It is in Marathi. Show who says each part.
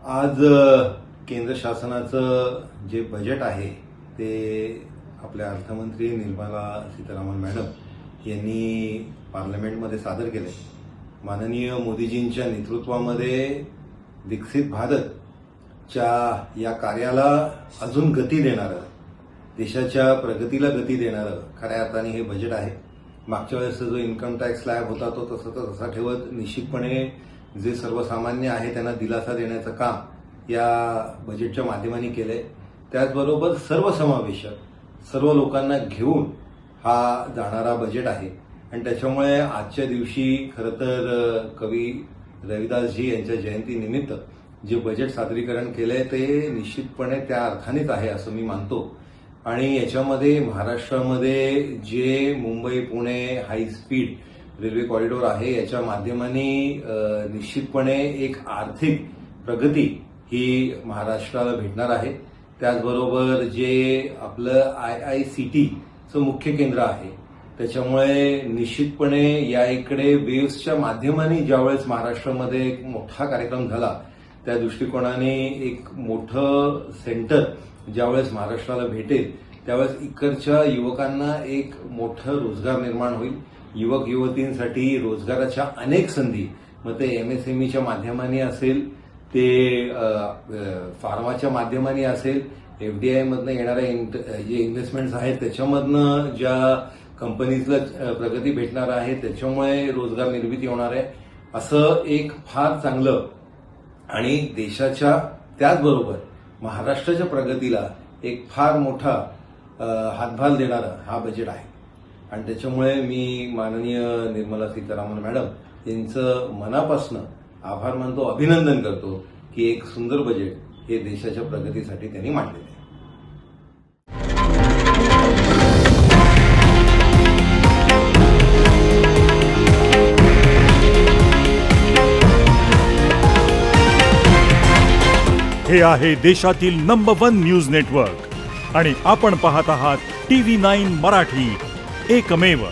Speaker 1: आज केंद्र शासनाचं जे बजेट आहे ते आपल्या अर्थमंत्री निर्मला सीतारामन मॅडम यांनी पार्लमेंटमध्ये सादर केले। माननीय मोदीजींच्या नेतृत्वामध्ये विकसित भारतच्या या कार्याला अजून गती देणारं, देशाच्या प्रगतीला गती देणारं खऱ्या अर्थाने हे बजेट आहे। मागच्या वेळेसचा जो इन्कम टॅक्स स्लॅब होता तो तसा ठेवत निश्चितपणे जे सर्वसामान्य आहे त्यांना दिलासा देण्याचं काम या बजेटच्या माध्यमाने केलंय। त्याचबरोबर सर्वसमावेशक सर्व लोकांना घेऊन हा जाणारा बजेट आहे आणि त्याच्यामुळे आजच्या दिवशी खरं तर कवी रविदासजी यांच्या जयंतीनिमित्त जे बजेट सादरीकरण केलंय ते निश्चितपणे त्या अर्थानेच आहे असं मी मानतो। आणि याच्यामध्ये महाराष्ट्रामध्ये जे Mumbai Pune high speed railway corridor आहे याच्या माध्यमाने निश्चितपणे एक आर्थिक प्रगती ही महाराष्ट्राला भेटणार आहे। त्याचबरोबर जे आपलं IICTचं मुख्य केंद्र आहे त्याच्यामुळे निश्चितपणे या इकडे वेव्हच्या माध्यमाने ज्यावेळेस महाराष्ट्रामध्ये एक मोठा कार्यक्रम झाला त्या दृष्टिकोनाने एक मोठं सेंटर ज्यावेळेस महाराष्ट्राला भेटेल त्यावेळेस इकडच्या युवकांना एक मोठं रोजगार निर्माण होईल। युवक युवतींसाठी रोजगाराच्या अनेक संधी मग ते MSMEच्या माध्यमाने असेल, ते फार्माच्या माध्यमाने असेल, FDI मधनं येणाऱ्या जे इन्व्हेस्टमेंट्स आहेत त्याच्यामधनं ज्या कंपनीजला प्रगती भेटणार आहे त्याच्यामुळे रोजगार निर्मिती होणार आहे। असं एक फार चांगलं आणि देशाच्या त्याचबरोबर महाराष्ट्राच्या प्रगतीला एक फार मोठा हातभार देणारा हा बजेट आहे आणि त्याच्यामुळे मी माननीय निर्मला सीतारामन मॅडम यांचं मनापासून आभार मानतो, अभिनंदन करतो की एक सुंदर बजेट हे देशाच्या प्रगतीसाठी त्यांनी मांडलेले आहे।
Speaker 2: हे आहे देशातील नंबर 1 न्यूज नेटवर्क आणि आपण पाहत आहात TV9 मराठी, एकमेव।